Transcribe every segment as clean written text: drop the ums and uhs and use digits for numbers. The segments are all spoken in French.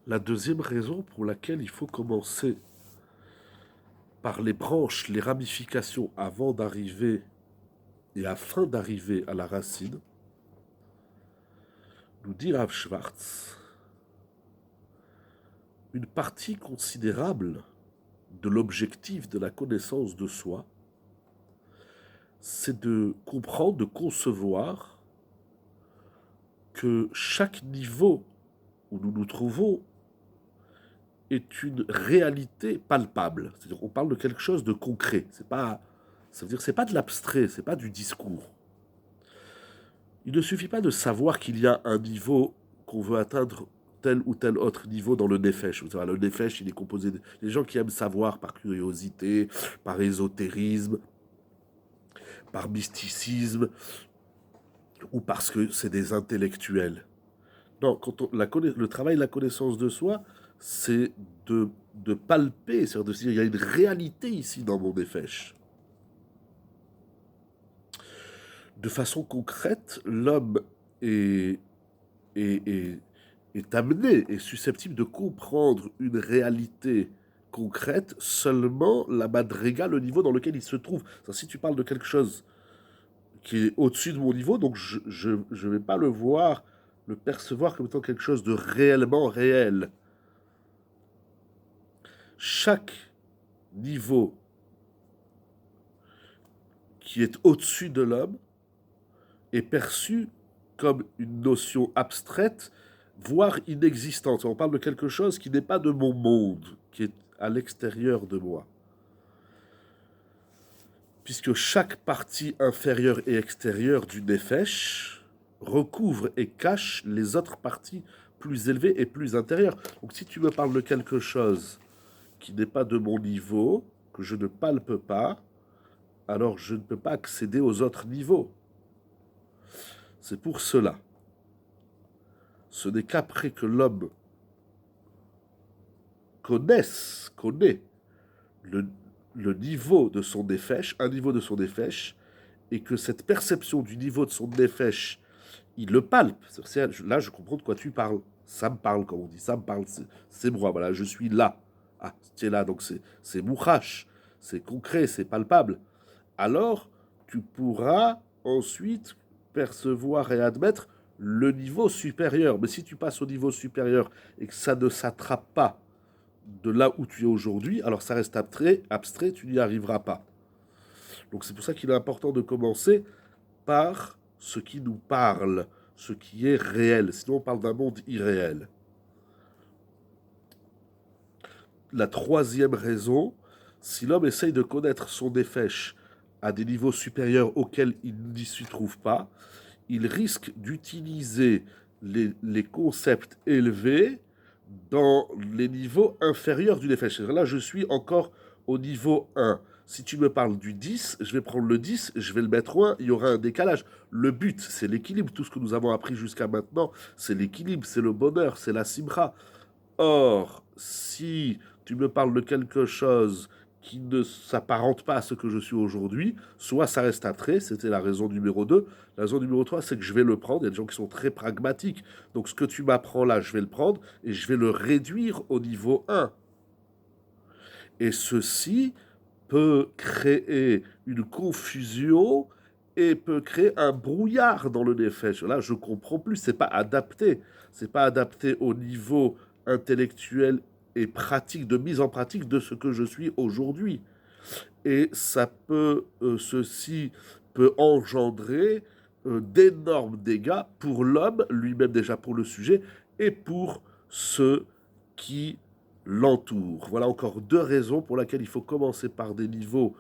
La deuxième raison pour laquelle il faut commencer par les branches, les ramifications avant d'arriver et afin d'arriver à la racine, nous dit Rav Schwartz, une partie considérable de l'objectif de la connaissance de soi, c'est de comprendre, de concevoir que chaque niveau où nous nous trouvons est une réalité palpable. C'est-à-dire qu'on parle de quelque chose de concret. Ça veut dire que c'est pas de l'abstrait, c'est pas du discours. Il ne suffit pas de savoir qu'il y a un niveau qu'on veut atteindre tel ou tel autre niveau dans le Nefesh. Vous savez, le Nefesh, il est composé des gens qui aiment savoir par curiosité, par ésotérisme, par mysticisme, ou parce que c'est des intellectuels. Non, le travail de la connaissance de soi, c'est de palper, c'est-à-dire de se dire, il y a une réalité ici dans mon Nefesh. De façon concrète, l'homme est, est, est amené, est susceptible de comprendre une réalité concrète seulement la madriga, le niveau dans lequel il se trouve. Si tu parles de quelque chose qui est au-dessus de mon niveau, donc je ne vais pas le voir, le percevoir comme étant quelque chose de réellement réel. Chaque niveau qui est au-dessus de l'homme est perçu comme une notion abstraite, voire inexistante. On parle de quelque chose qui n'est pas de mon monde, qui est à l'extérieur de moi. Puisque chaque partie inférieure et extérieure du Nefesh recouvre et cache les autres parties plus élevées et plus intérieures. Donc si tu me parles de quelque chose qui n'est pas de mon niveau, que je ne palpe pas, alors je ne peux pas accéder aux autres niveaux. C'est pour cela. Ce n'est qu'après que l'homme connaît le niveau de son nefesh, un niveau de son nefesh, et que cette perception du niveau de son nefesh, il le palpe. Là, je comprends de quoi tu parles. Ça me parle, comme on dit. Ça me parle, c'est moi. Voilà, je suis là. Ah, tu es là, donc c'est mouchache, c'est concret, c'est palpable. Alors, tu pourras ensuite percevoir et admettre le niveau supérieur. Mais si tu passes au niveau supérieur et que ça ne s'attrape pas de là où tu es aujourd'hui, alors ça reste abstrait, tu n'y arriveras pas. Donc c'est pour ça qu'il est important de commencer par ce qui nous parle, ce qui est réel. Sinon on parle d'un monde irréel. La troisième raison, si l'homme essaye de connaître son nefesh à des niveaux supérieurs auxquels il n'y s'y trouve pas, il risque d'utiliser les concepts élevés dans les niveaux inférieurs du nefesh. Là, je suis encore au niveau 1. Si tu me parles du 10, je vais prendre le 10, je vais le mettre au 1, il y aura un décalage. Le but, c'est l'équilibre. Tout ce que nous avons appris jusqu'à maintenant, c'est l'équilibre, c'est le bonheur, c'est la simra. Or, si tu me parles de quelque chose qui ne s'apparente pas à ce que je suis aujourd'hui, soit ça reste un trait, c'était la raison numéro 2. La raison numéro 3, c'est que je vais le prendre. Il y a des gens qui sont très pragmatiques. Donc ce que tu m'apprends là, je vais le prendre et je vais le réduire au niveau 1. Et ceci peut créer une confusion et peut créer un brouillard dans le nefesh. Là, je comprends plus, c'est pas adapté. C'est pas adapté au niveau intellectuel et pratique, de mise en pratique de ce que je suis aujourd'hui. Et ça peut, ceci peut engendrer d'énormes dégâts pour l'homme, lui-même déjà pour le sujet, et pour ceux qui l'entourent. Voilà encore deux raisons pour lesquelles il faut commencer par des niveaux,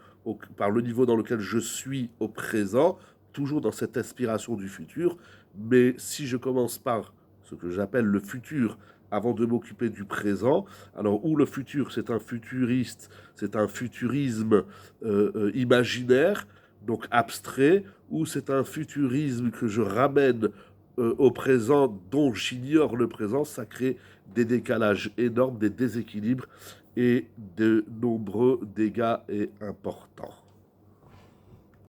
par le niveau dans lequel je suis au présent, toujours dans cette inspiration du futur. Mais si je commence par ce que j'appelle le futur, avant de m'occuper du présent. Alors, où le futur, c'est un futuriste, c'est un futurisme imaginaire, donc abstrait, ou c'est un futurisme que je ramène au présent dont j'ignore le présent, ça crée des décalages énormes, des déséquilibres et de nombreux dégâts importants.